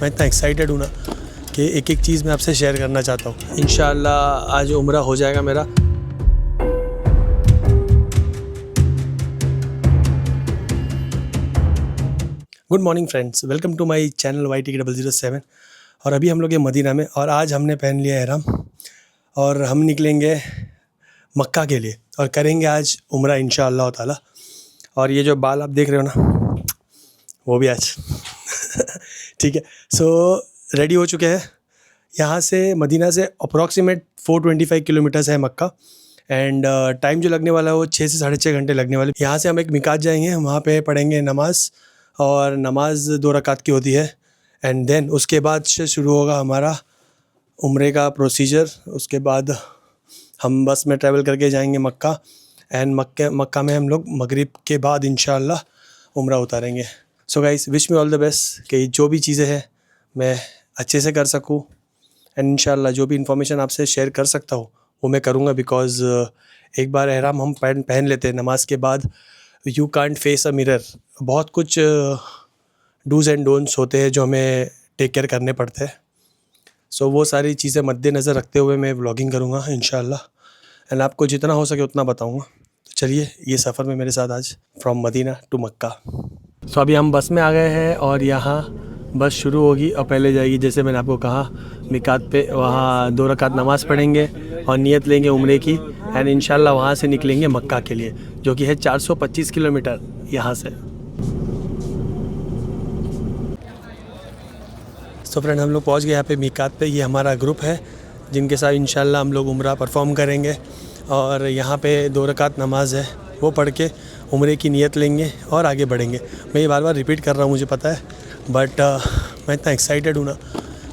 मैं इतना एक्साइटेड हूँ ना कि एक एक चीज़ मैं आपसे शेयर करना चाहता हूँ। इंशाअल्लाह आज उम्रा हो जाएगा मेरा। Good morning friends, welcome to my channel YTK007। और अभी हम लोग हैं मदीना में और आज हमने पहन लिया एहराम और हम निकलेंगे मक्का के लिए और करेंगे आज उम्रा इंशाअल्लाह ताला। और ये जो बाल आप देख रहे हो ना, वो भी आज ठीक है। सो रेडी हो चुके हैं। यहाँ से मदीना से अप्रॉक्सीमेट 425 किलोमीटर्स है मक्का एंड टाइम जो लगने वाला है वो 6 से 6.5 घंटे लगने वाले। यहाँ से हम एक मिकात जाएंगे, वहाँ पे पढ़ेंगे नमाज़ और नमाज 2 रकात की होती है एंड देन उसके बाद से शुरू होगा हमारा उम्रे का प्रोसीजर। उसके बाद हम बस में ट्रैवल करके जाएंगे मक्का एंड मक्का में हम लोग मगरिब के बाद इंशाअल्लाह उम्रा उतारेंगे। So guys, wish me all the best कि जो भी चीज़ें हैं मैं अच्छे से कर सकूँ एंड इंशाअल्लाह जो भी इन्फॉर्मेशन आपसे शेयर कर सकता हूँ वो मैं करूँगा। बिकॉज़ एक बार एहराम हम पहन लेते हैं नमाज के बाद, you can't face a mirror. बहुत कुछ डूज़ एंड डोंट्स होते हैं जो हमें टेक केयर करने पड़ते हैं। सो वो सारी चीज़ें मद्देनज़र रखते हुए मैं व्लॉगिंग करूँगा इंशाअल्लाह एंड आपको जितना हो सके उतना बताऊँगा। तो चलिए ये सफ़र में मेरे साथ आज फ्रॉम मदीना टू मक्का। सो अभी हम बस में आ गए हैं और यहाँ बस शुरू होगी और पहले जाएगी, जैसे मैंने आपको कहा, मिकात पे। वहाँ 2 रकात नमाज़ पढ़ेंगे और नियत लेंगे उम्रे की एंड इंशाअल्लाह वहाँ से निकलेंगे मक्का के लिए, जो कि है 425 किलोमीटर यहाँ से। सो फ्रेंड, हम लोग पहुँच गए यहाँ पे मिकात पे। ये हमारा ग्रुप है जिनके साथ इंशाअल्लाह हम लोग उम्रा परफॉर्म करेंगे और यहाँ पे 2 रकात नमाज है, वो पढ़ के उम्रे की नियत लेंगे और आगे बढ़ेंगे। मैं ये बार बार रिपीट कर रहा हूँ, मुझे पता है, बट मैं इतना एक्साइटेड हूँ ना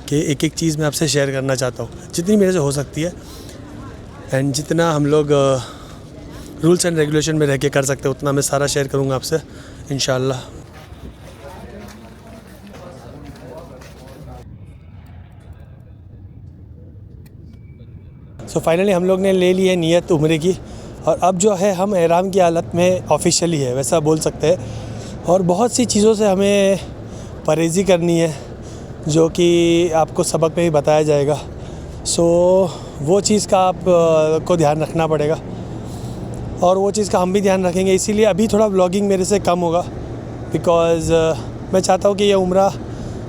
कि एक एक चीज़ मैं आपसे शेयर करना चाहता हूँ जितनी मेरे से हो सकती है एंड जितना हम लोग रूल्स एंड रेगुलेशन में रह के कर सकते हैं उतना मैं सारा शेयर करूँगा आपसे इंशाअल्लाह। सो फाइनली हम लोग ने ले ली है नियत उम्रे की और अब जो है हम एहराम की हालत में ऑफिशियली है, वैसा बोल सकते हैं। और बहुत सी चीज़ों से हमें परहेज़ी करनी है जो कि आपको सबक में ही बताया जाएगा। सो वो चीज़ का आप को ध्यान रखना पड़ेगा और वो चीज़ का हम भी ध्यान रखेंगे। इसीलिए अभी थोड़ा व्लॉगिंग मेरे से कम होगा बिकॉज़ मैं चाहता हूँ कि ये उम्रा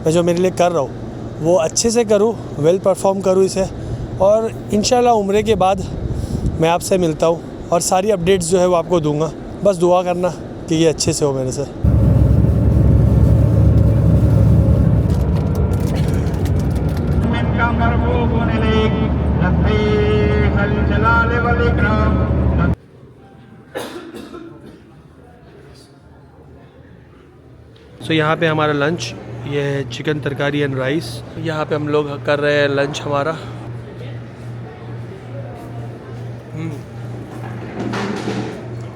मैं जो मेरे लिए कर रहा हूँ वो अच्छे से करूँ, वेल परफॉर्म करूँ इसे, और इंशाल्लाह उम्रे के बाद मैं आपसे मिलता हूँ और सारी अपडेट्स जो है वो आपको दूंगा। बस दुआ करना कि ये अच्छे से हो मेरे से। सो यहाँ पे हमारा लंच, ये है चिकन तरकारी एंड राइस। यहाँ पे हम लोग कर रहे हैं लंच हमारा।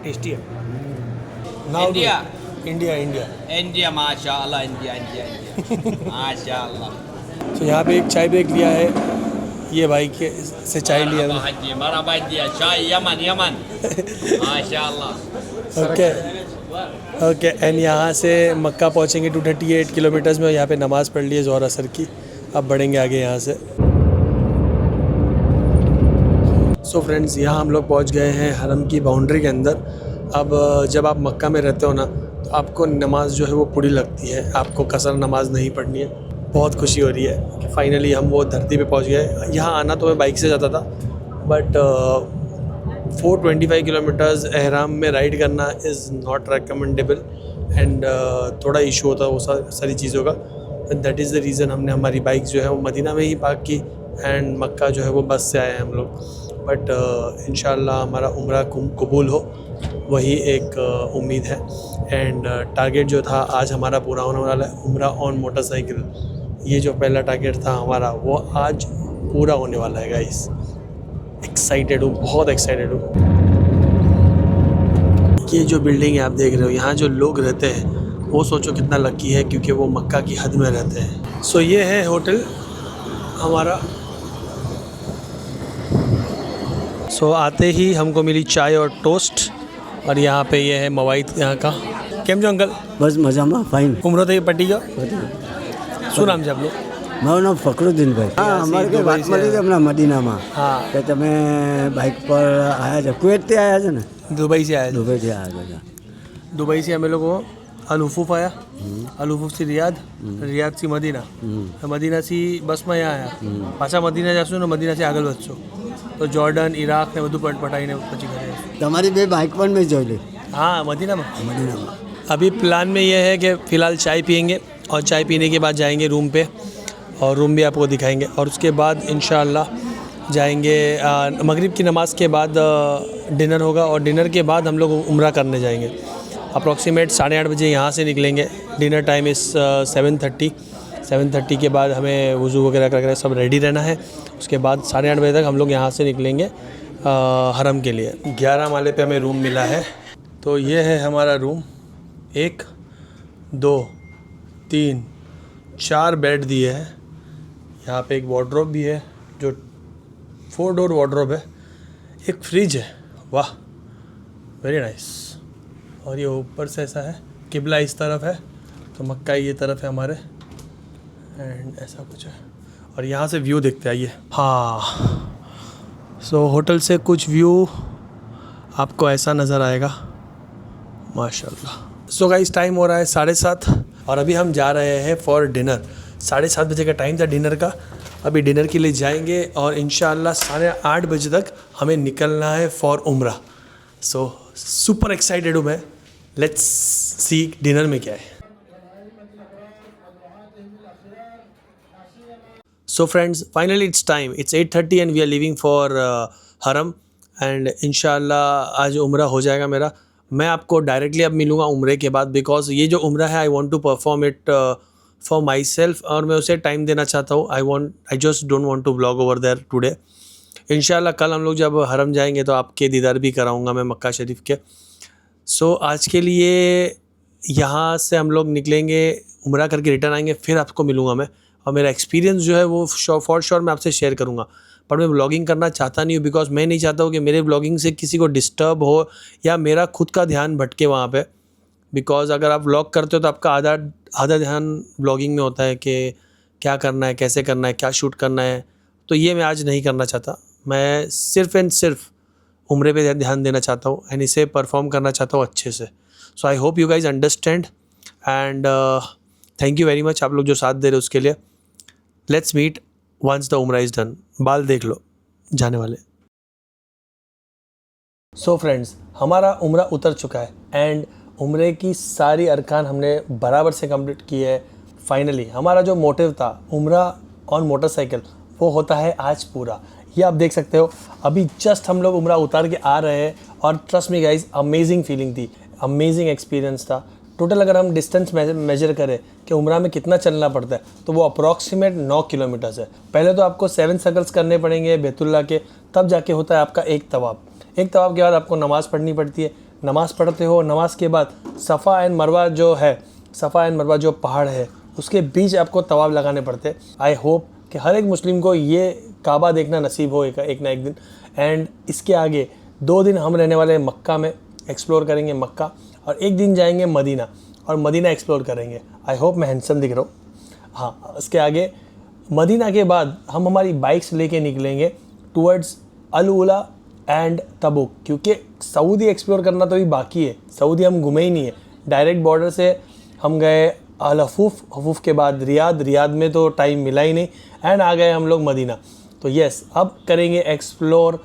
टेस्टी है। इंडिया इंडिया इंडिया इंडिया माशाअल्लाह, इंडिया माशाअल्लाह। तो यहाँ पे एक चाय ब्रेक लिया है, ये भाई के से चाय लिया है। मरहबा इंडिया, चाय यमन माशाअल्लाह। ओके ओके एंड यहाँ से मक्का पहुँचेंगे 238 किलोमीटर्स में। यहाँ पे नमाज़ पढ़ ली है ज़ोहर असर की, अब बढ़ेंगे आगे यहाँ से। सो फ्रेंड्स, यहाँ हम लोग पहुँच गए हैं हरम की बाउंड्री के अंदर। अब जब आप मक्का में रहते हो ना तो आपको नमाज़ जो है वो पूरी लगती है, आपको कसर नमाज़ नहीं पढ़नी है। बहुत खुशी हो रही है कि फ़ाइनली हम वो धरती पे पहुँच गए। यहाँ आना तो मैं बाइक से जाता था, बट 425 किलोमीटर्स एहराम में राइड करना इज़ नॉट रिकमेंडेबल एंड थोड़ा इशू होता है वो सारी चीज़ों का। दैट इज़ द रीज़न हमने हमारी बाइक जो है वो मदीना में ही पार्क की एंड मक्का जो है वो बस से आए हैं हम लोग। बट इंशाअल्लाह हमारा उम्रा कबूल हो, वही एक उम्मीद है एंड टारगेट जो था आज हमारा पूरा होने वाला है। उम्रा ऑन मोटरसाइकिल, ये जो पहला टारगेट था हमारा वो आज पूरा होने वाला है गाइस। एक्साइटेड हूँ, बहुत एक्साइटेड हूँ। ये जो बिल्डिंग है आप देख रहे हो, यहाँ जो लोग रहते हैं वो सोचो कितना लकी है क्योंकि वो मक्का की हद में रहते हैं। सो ये है होटल हमारा। सो आते ही हमको मिली चाय और टोस्ट और यहाँ पे ये है मवाइद यहाँ का। केम जो अंकल? बस मजा में फाइन। उम्र तो ये पट्टी का। શું નામ છે આપનું? મારું નામ ફકરુદ્દીનભાઈ. હા, અમારે કે વાત મળી હતી હમણાં મદીનામાં હા, કે તમે બાઇક પર આવ્યા છો. કુવૈતથી આવ્યા છો ને? दुबई से आए थे. દુબઈથી આવ્યા છો. दुबई से हमें लोगों अल हुफूफ आया, अल हुफूफ से रियाद, रियाद से मदीना, मदीना से बस में यहाँ आया पाछा मदीना जाशो ने मदीना से આગળ વધશો તો જોર્ડન, ઇરાક ને બધું પટાઈને પછી ઘરે આવશું. તમારી બે બાઇક પણ મેં જોઈ લી हाँ, मदीना में. મદીનામાં. अभी प्लान में ये है कि फ़िलहाल चाय पियेंगे और चाय पीने के बाद जाएंगे रूम पे और रूम भी आपको दिखाएंगे और उसके बाद इंशाअल्लाह जाएंगे मगरिब की नमाज़ के बाद डिनर होगा और डिनर के बाद हम लोग उम्रा करने जाएंगे. अप्रॉक्सीमेट 8:30 बजे यहाँ से निकलेंगे. डिनर टाइम इस 7:30 के बाद हमें वज़ू वगैरह करके सब रेडी रहना है. उसके बाद 8:30 बजे तक हम लोग यहाँ से निकलेंगे हरम के लिए. 11 माले पे हमें रूम मिला है. तो ये है हमारा रूम. 1 2 3 4 बेड दिए हैं. यहाँ पे एक वार्डरोब भी है जो 4 डोर वार्डरोब है. एक फ्रिज है. वाह, वेरी नाइस. और ये ऊपर से ऐसा है, किबला इस तरफ है तो मक्का ये तरफ है हमारे, एंड ऐसा कुछ है. और यहाँ से व्यू देखते आइए. हाँ, सो होटल से कुछ व्यू आपको ऐसा नज़र आएगा. माशाल्लाह. सो गाइस, टाइम हो रहा है 7:30 और अभी हम जा रहे हैं फॉर डिनर. 7:30 बजे का टाइम था डिनर का. अभी डिनर के लिए जाएंगे और इंशाअल्लाह 8:30 बजे तक हमें निकलना है फॉर उम्रा. सो सुपर एक्साइटेड हूँ मैं. लेट्स सी डिनर में क्या है. So friends, finally it's time. It's 8:30 and we are leaving for हरम एंड इंशाअल्लाह आज उम्रा हो जाएगा मेरा. मैं आपको डायरेक्टली अब मिलूँगा उम्रे के बाद, बिकॉज ये जो उम्रा है I want to perform it for myself और मैं उसे टाइम देना चाहता हूँ. I just don't want to blog over there today. इंशाल्लाह कल हम लोग जब हरम जाएंगे तो आपके दीदार भी कराऊंगा मैं मक्का शरीफ के. सो आज के लिए यहाँ से हम लोग निकलेंगे, उम्रा करके रिटर्न आएंगे, फिर आपको मिलूँगा मैं और मेरा एक्सपीरियंस जो है वो फॉर श्योर मैं आपसे शेयर करूँगा. पर मैं ब्लॉगिंग करना चाहता नहीं हूँ बिकॉज मैं नहीं चाहता हूँ कि मेरे ब्लॉगिंग से किसी को डिस्टर्ब हो या मेरा खुद का ध्यान भटके वहाँ पे. बिकॉज अगर आप व्लॉग करते हो तो आपका आधा ध्यान ब्लॉगिंग में होता है कि क्या करना है, कैसे करना है, क्या शूट करना है. तो ये मैं आज नहीं करना चाहता. मैं सिर्फ एंड सिर्फ उम्रे पे ध्यान देना चाहता हूँ एंड इसे परफॉर्म करना चाहता हूँ अच्छे से. So I hope you guys understand and thank you very much आप लोग जो साथ दे रहे हो उसके लिए. लेट्स मीट वंस द उम्रा इज़ डन. बाल देख लो जाने वाले. सो फ्रेंड्स, हमारा उम्रा उतर चुका है एंड उम्रे की सारी अरकान हमने बराबर से कंप्लीट की है. फाइनली हमारा जो मोटिव था उम्रा ऑन मोटरसाइकिल वो होता है आज पूरा. ये आप देख सकते हो. अभी जस्ट हम लोग उम्रा उतार के आ रहे हैं और trust me guys, amazing feeling थी, अमेजिंग एक्सपीरियंस था. टोटल अगर हम डिस्टेंस मेजर करें कि उम्रा में कितना चलना पड़ता है तो वो अप्रॉक्सीमेट 9 किलोमीटर्स है. पहले तो आपको 7 सर्कल्स करने पड़ेंगे बैतुल्ला के, तब जाके होता है आपका एक तवाफ. एक तवाफ के बाद आपको नमाज़ पढ़नी पड़ती है. नमाज़ पढ़ते हो, नमाज के बाद सफ़ा एंड मरवा जो है, सफ़ा एंड मरवा जो पहाड़ है उसके बीच आपको तवाफ लगाने पड़ते हैं. आई होप कि हर एक मुस्लिम को ये काबा देखना नसीब हो एक ना एक दिन. एंड इसके आगे 2 दिन हम रहने वाले हैं मक्का में, एक्सप्लोर करेंगे मक्का, और एक दिन जाएंगे मदीना और मदीना एक्सप्लोर करेंगे. आई होप मैं हैंडसम दिख रहा हूँ. हाँ, उसके आगे मदीना के बाद हम हमारी बाइक्स लेके निकलेंगे टूवर्ड्स अल उला एंड तबुक, क्योंकि सऊदी एक्सप्लोर करना तो भी बाकी है. सऊदी हम घूमे ही नहीं है. डायरेक्ट बॉर्डर से हम गए अल हफूफ, हफूफ के बाद रियाद, रियाद में तो टाइम मिला ही नहीं एंड आ गए हम लोग मदीना. तो यस, अब करेंगे एक्सप्लोर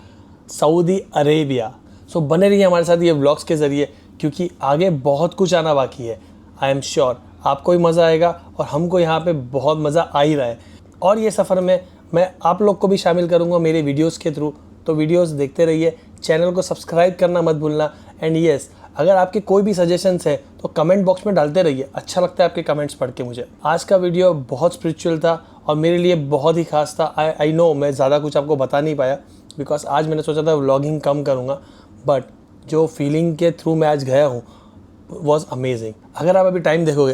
सऊदी अरेबिया. सो बने रहिए हमारे साथ ये व्लॉग्स के ज़रिए क्योंकि आगे बहुत कुछ आना बाकी है. आई एम श्योर आपको भी मज़ा आएगा और हमको यहाँ पे बहुत मज़ा आ ही रहा है. और ये सफ़र में मैं आप लोग को भी शामिल करूँगा मेरे वीडियोस के थ्रू. तो वीडियोस देखते रहिए, चैनल को सब्सक्राइब करना मत भूलना. एंड यस, अगर आपके कोई भी सजेशंस है तो कमेंट बॉक्स में डालते रहिए. अच्छा लगता है आपके कमेंट्स पढ़ के मुझे. आज का वीडियो बहुत स्पिरिचुअल था और मेरे लिए बहुत ही खास था. आई नो मैं ज़्यादा कुछ आपको बता नहीं पाया बिकॉज आज मैंने सोचा था व्लॉगिंग कम करूँगा, बट जो फीलिंग के थ्रू मैं आज गया हूँ वॉज अमेजिंग. अगर आप अभी टाइम देखोगे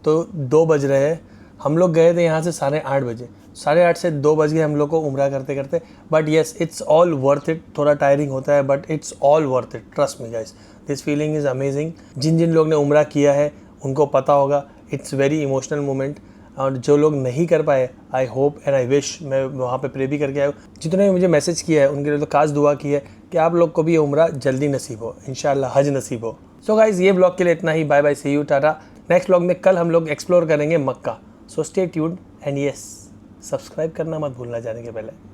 तो 2 बज रहे हैं. हम लोग गए थे यहाँ से 8:30 बजे. 8:30 से 2 बज गए हम लोग को उम्रा करते करते. But yes, it's all worth it. थोड़ा टायरिंग होता है but it's all worth it. Trust me guys, this feeling is amazing. जिन जिन लोग ने उम्रा किया है उनको पता होगा. It's very emotional moment. और जो लोग नहीं कर पाए, I hope and I wish, मैं वहाँ पे प्रे भी करके आया हूँ। जितने ने मुझे मैसेज किया है उनके लिए तो खास दुआ की है कि आप लोग को भी ये उम्रा जल्दी नसीब हो, इंशाल्लाह हज नसीब हो। सो गाइज, ये ब्लॉग के लिए इतना ही। Bye bye, see you, tata. Next blog में कल हम लोग एक्सप्लोर करेंगे Makkah. So stay tuned and yes, subscribe करना मत भूलना जाने के पहले।